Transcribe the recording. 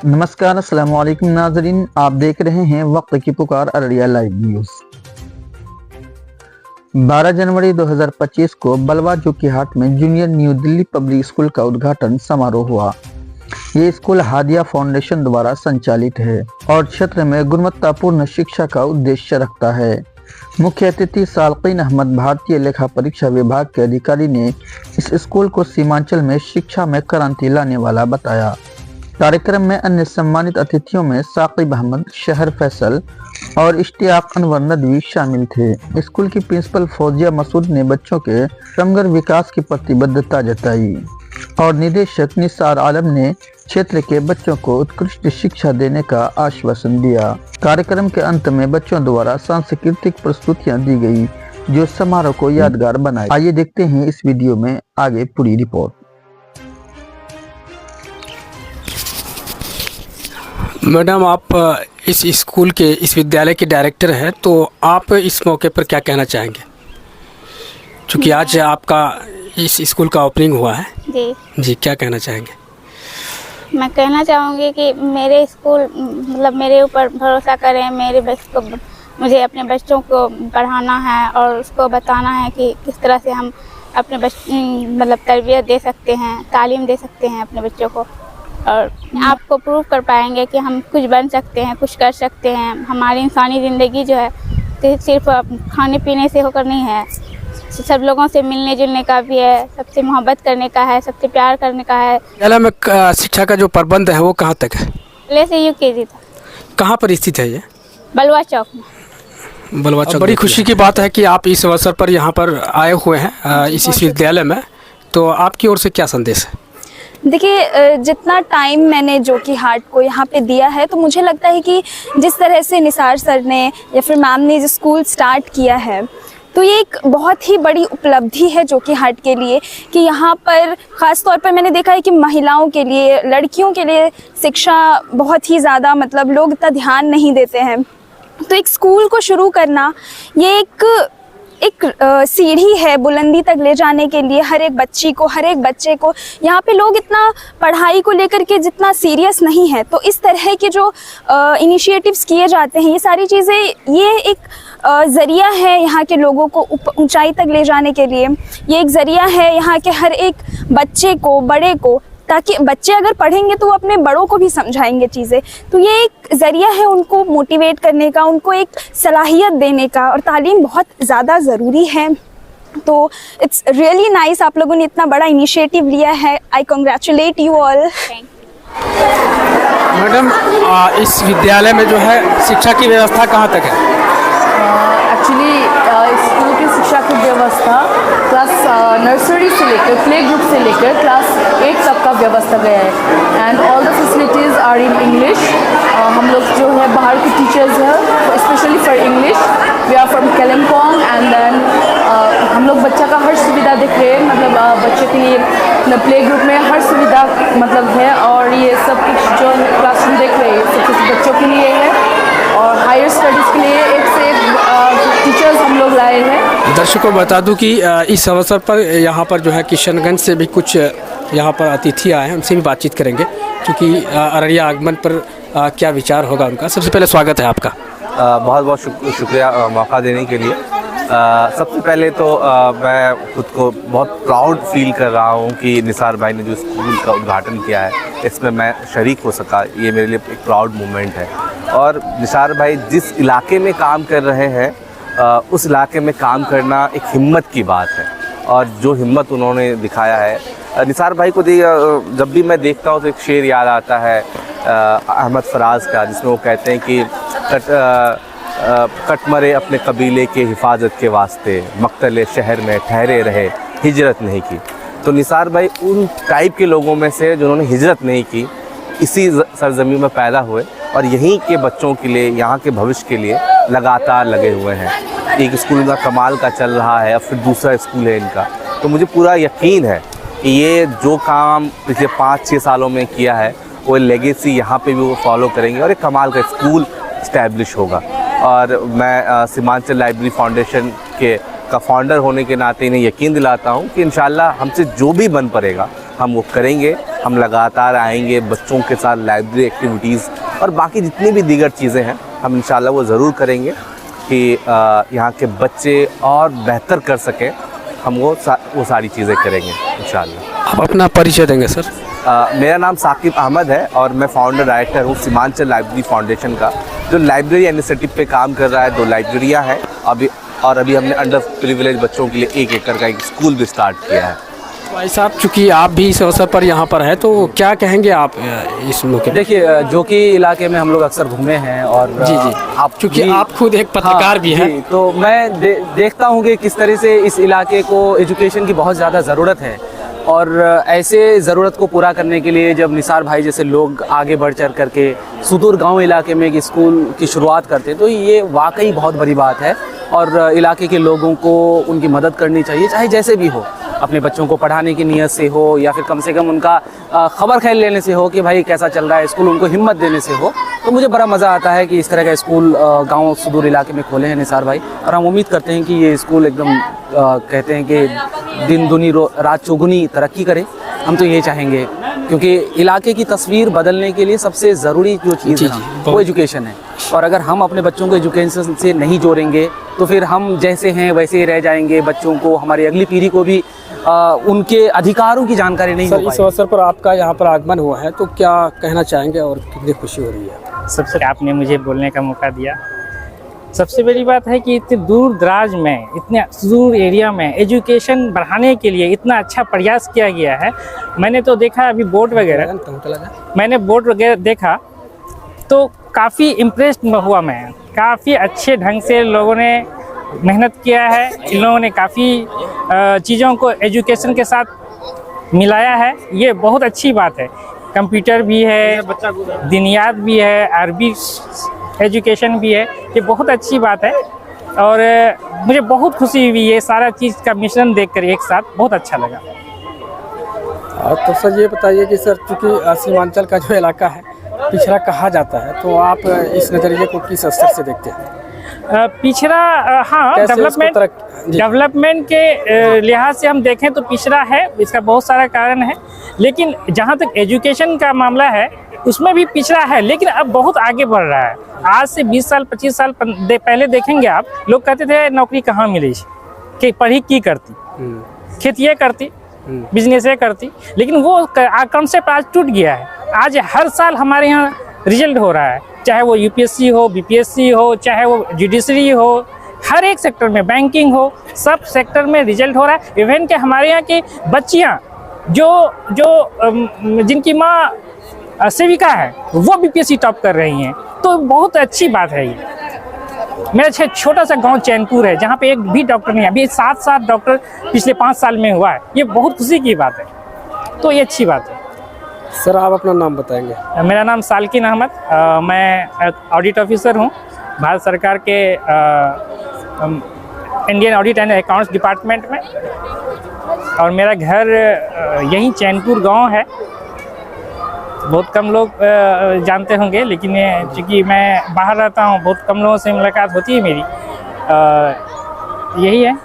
नमस्कार, अस्सलाम वालेकुम नाज़रीन, आप देख रहे हैं वक्त की पुकार अररिया लाइव न्यूज़। 12 जनवरी 2025 को बलवा जोकीहाट में junior new Delhi public school का उद्घाटन समारोह हुआ। ये स्कूल हादिया फाउंडेशन द्वारा संचालित है और क्षेत्र में गुणवत्तापूर्ण शिक्षा का उद्देश्य रखता है। मुख्य अतिथि सालकीन अहमद भारतीय लेखा परीक्षा विभाग के अधिकारी ने इस स्कूल को सीमांचल में शिक्षा में क्रांति लाने वाला बताया। कार्यक्रम में अन्य सम्मानित अतिथियों में साकिब अहमद, शहर फैसल और इश्तियाक अनवर नदवी शामिल थे। स्कूल की प्रिंसिपल फौजिया मसूद ने बच्चों के समग्र विकास की प्रतिबद्धता जताई और निदेशक निसार आलम ने क्षेत्र के बच्चों को उत्कृष्ट शिक्षा देने का आश्वासन दिया। कार्यक्रम के अंत में बच्चों द्वारा सांस्कृतिक प्रस्तुतियां दी गई जो समारोह को यादगार बनाए। आइए देखते हैं इस वीडियो में आगे पूरी रिपोर्ट। मैडम, आप इस स्कूल के, इस विद्यालय के डायरेक्टर हैं, तो आप इस मौके पर क्या कहना चाहेंगे? क्योंकि आज आपका इस स्कूल का ओपनिंग हुआ है। जी, क्या कहना चाहेंगे? मैं कहना चाहूँगी कि मेरे स्कूल मतलब मेरे ऊपर भरोसा करें। मुझे अपने बच्चों को पढ़ाना है और उसको बताना है कि किस तरह से हम अपने मतलब तरबियत दे सकते हैं, तालीम दे सकते हैं अपने बच्चों को, और आपको प्रूव कर पाएंगे कि हम कुछ बन सकते हैं, कुछ कर सकते हैं। हमारी इंसानी ज़िंदगी जो है तो सिर्फ खाने पीने से होकर नहीं है, सब लोगों से मिलने जुलने का भी है, सबसे मोहब्बत करने का है, सबसे प्यार करने का है। विद्यालय में शिक्षा का जो प्रबंध है वो कहाँ तक है? पहले से UKG था। कहाँ पर स्थित है ये? बलवा चौक में। बलवा चौक। बड़ी खुशी की बात है कि आप इस अवसर पर यहाँ पर आए हुए हैं इस विद्यालय में, तो आपकी ओर से क्या संदेश है? देखिए, जितना टाइम मैंने जोकीहाट को यहाँ पे दिया है तो मुझे लगता है कि जिस तरह से निसार सर ने या फिर मैम ने जो स्कूल स्टार्ट किया है तो ये एक बहुत ही बड़ी उपलब्धि है जोकीहाट के लिए कि यहाँ पर ख़ास तौर पर मैंने देखा है कि महिलाओं के लिए, लड़कियों के लिए शिक्षा बहुत ही ज़्यादा मतलब लोग इतना ध्यान नहीं देते हैं। तो एक स्कूल को शुरू करना ये एक सीढ़ी है बुलंदी तक ले जाने के लिए। हर एक बच्ची को, हर एक बच्चे को यहाँ पे लोग इतना पढ़ाई को लेकर के जितना सीरियस नहीं है, तो इस तरह के जो इनिशिएटिव्स किए जाते हैं, ये सारी चीज़ें, ये एक ज़रिया है यहाँ के लोगों को ऊंचाई तक ले जाने के लिए। ये एक ज़रिया है यहाँ के हर एक बच्चे को, बड़े को, ताकि बच्चे अगर पढ़ेंगे तो वो अपने बड़ों को भी समझाएंगे चीज़ें। तो ये एक ज़रिया है उनको मोटिवेट करने का, उनको एक सलाहियत देने का, और तालीम बहुत ज़्यादा ज़रूरी है। तो इट्स रियली नाइस, आप लोगों ने इतना बड़ा इनिशिएटिव लिया है। आई कांग्रेचुलेट यू ऑल। मैडम, इस विद्यालय में जो है शिक्षा की व्यवस्था कहाँ तक है? एक्चुअली स्कूल की शिक्षा की व्यवस्था क्लास नर्सरी से लेकर, प्ले ग्रुप से लेकर क्लास 8 तक का व्यवस्था गया है, and all the facilities are in English. हम लोग जो है बाहर के टीचर्स हैं specially for English, we are from Kalimpong, and then हम लोग बच्चा का हर सुविधा देख रहे हैं। मतलब बच्चे के लिए प्ले ग्रुप में हर सुविधा मतलब है, और ये सब कुछ जो क्लासरूम देख रहे हैं सब कुछ बच्चों के लिए है, और हायर स्टडीज़ के लिए एक से एक टीचर्स हम लोग लाए हैं। दर्शकों बता दूं कि इस अवसर पर यहाँ पर जो है किशनगंज से भी कुछ यहाँ पर अतिथि आए हैं, उनसे भी बातचीत करेंगे क्योंकि अररिया आगमन पर क्या विचार होगा उनका। सबसे पहले स्वागत है आपका। बहुत बहुत शुक्रिया मौका देने के लिए। सबसे पहले तो मैं खुद को बहुत प्राउड फील कर रहा हूँ कि निसार भाई ने जो स्कूल का उद्घाटन किया है इसमें मैं शरीक हो सका, ये मेरे लिए एक प्राउड मोमेंट है। और निसार भाई जिस इलाके में काम कर रहे हैं उस इलाके में काम करना एक हिम्मत की बात है, और जो हिम्मत उन्होंने दिखाया है निसार भाई को जब भी मैं देखता हूँ तो एक शेर याद आता है अहमद फराज का, जिसमें वो कहते हैं कि कट मरे अपने कबीले के हिफाजत के वास्ते, मक्तले शहर में ठहरे रहे, हिजरत नहीं की। तो निसार भाई उन टाइप के लोगों में से जिन्होंने हिजरत नहीं की, इसी सरजमीन में पैदा हुए और यहीं के बच्चों के लिए, यहाँ के भविष्य के लिए लगातार लगे हुए हैं। एक स्कूल का कमाल का चल रहा है, अब फिर दूसरा स्कूल है इनका। तो मुझे पूरा यकीन है कि ये जो काम पिछले 5-6 सालों में किया है वो लेगेसी यहाँ पे भी वो फॉलो करेंगे और एक कमाल का स्कूल इस्टेब्लिश होगा। और मैं सीमांचल लाइब्रेरी फाउंडेशन का फाउंडर होने के नाते इन्हें यकीन दिलाता हूँ कि इंशाल्लाह हमसे जो भी बन पड़ेगा हम वो करेंगे। हम लगातार आएंगे, बच्चों के साथ लाइब्रेरी एक्टिविटीज़ और बाकी जितनी भी दीगर चीज़ें हैं हम इंशाल्लाह वो ज़रूर करेंगे कि यहाँ के बच्चे और बेहतर कर सकें। हम वो सारी चीज़ें करेंगे इंशाल्लाह। आप अपना परिचय देंगे सर? मेरा नाम साकिब अहमद है और मैं फाउंडर डायरेक्टर हूँ सीमांचल लाइब्रेरी फाउंडेशन का, जो लाइब्रेरी इनिशिएटिव पे काम कर रहा है। 2 लाइब्रेरियाँ हैं अभी हमने अंडर प्रिविलेज बच्चों के लिए 1 एकड़ का एक स्कूल भी स्टार्ट किया है। भाई साहब, चूँकि आप भी इस अवसर पर यहाँ पर हैं तो क्या कहेंगे आप इस मौके? देखिए, जो कि इलाके में हम लोग अक्सर घूमे हैं और जी आप चूँकि आप खुद एक पत्रकार भी हैं, तो मैं देखता हूँ कि किस तरह से इस इलाके को एजुकेशन की बहुत ज़्यादा ज़रूरत है और ऐसे ज़रूरत को पूरा करने के लिए जब निसार भाई जैसे लोग आगे बढ़ चढ़ करके सुदूर गांव इलाके में एक स्कूल की शुरुआत करते हैं तो ये वाकई बहुत बड़ी बात है और इलाके के लोगों को उनकी मदद करनी चाहिए, चाहे जैसे भी हो, अपने बच्चों को पढ़ाने की नीयत से हो या फिर कम से कम उनका खबर खैर लेने से हो कि भाई कैसा चल रहा है स्कूल, उनको हिम्मत देने से हो। तो मुझे बड़ा मज़ा आता है कि इस तरह का स्कूल गांव सुदूर इलाके में खोले हैं निसार भाई, और हम उम्मीद करते हैं कि ये स्कूल एकदम कहते हैं कि दिन दुनी रात चौगुनी तरक्की करे। हम तो ये चाहेंगे क्योंकि इलाके की तस्वीर बदलने के लिए सबसे ज़रूरी जो चीज़ है वो एजुकेशन है, और अगर हम अपने बच्चों को एजुकेशन से नहीं जोड़ेंगे तो फिर हम जैसे हैं वैसे ही रह जाएंगे। बच्चों को, हमारी अगली पीढ़ी को भी उनके अधिकारों की जानकारी नहीं हो पाएगी। इस अवसर पर आपका यहाँ पर आगमन हुआ है तो क्या कहना चाहेंगे और कितनी खुशी हो रही है? सबसे आपने मुझे बोलने का मौका दिया। सबसे बड़ी बात है कि इतने दूर दराज में, इतने दूर एरिया में एजुकेशन बढ़ाने के लिए इतना अच्छा प्रयास किया गया है। मैंने तो देखा अभी बोर्ड वगैरह, मैंने बोर्ड वगैरह देखा तो काफ़ी इम्प्रेस्ड हुआ मैं। काफ़ी अच्छे ढंग से लोगों ने मेहनत किया है, इन लोगों ने काफ़ी चीज़ों को एजुकेशन के साथ मिलाया है, ये बहुत अच्छी बात है। कंप्यूटर भी है, दिनियात भी है, अरबी एजुकेशन भी है, ये बहुत अच्छी बात है और मुझे बहुत खुशी हुई ये सारा चीज़ का मिश्रण देखकर एक साथ, बहुत अच्छा लगा। तो सर ये बताइए कि सर चूँकि सीमांचल का जो इलाका है पिछड़ा कहा जाता है तो आप इस नज़रिए को किस स्तर से देखते हैं? पिछड़ा, हाँ, डेवलपमेंट के लिहाज से हम देखें तो पिछड़ा है, इसका बहुत सारा कारण है। लेकिन जहाँ तक एजुकेशन का मामला है उसमें भी पिछड़ा है, लेकिन अब बहुत आगे बढ़ रहा है। आज से 20 साल 25 साल पहले देखेंगे आप, लोग कहते थे नौकरी कहाँ मिली, कि पढ़ी की करती, खेतिए करती, बिजनेसे करती, लेकिन वो कॉन्सेप्ट आज टूट गया है। आज हर साल हमारे यहाँ रिजल्ट हो रहा है, चाहे वो यूपीएससी हो, बीपीएससी हो, चाहे वो जुडिशरी हो, हर एक सेक्टर में, बैंकिंग हो, सब सेक्टर में रिजल्ट हो रहा है। इवन के हमारे यहाँ की बच्चियाँ जिनकी माँ सेविका है वो बीपीएससी टॉप कर रही हैं, तो बहुत अच्छी बात है ये। मेरा छोटा सा गांव चैनपुर है जहाँ पे एक भी डॉक्टर नहीं है, अभी 7 डॉक्टर पिछले 5 साल में हुआ है, ये बहुत खुशी की बात है, तो ये अच्छी बात है। सर आप अपना नाम बताएंगे? मेरा नाम सालकिन अहमद, मैं ऑडिट ऑफिसर हूँ भारत सरकार के Indian audit and accounts department में, और मेरा घर यहीं चैनपुर गांव है। बहुत कम लोग जानते होंगे, लेकिन चूँकि मैं बाहर रहता हूँ बहुत कम लोगों से मुलाकात होती है मेरी, यही है।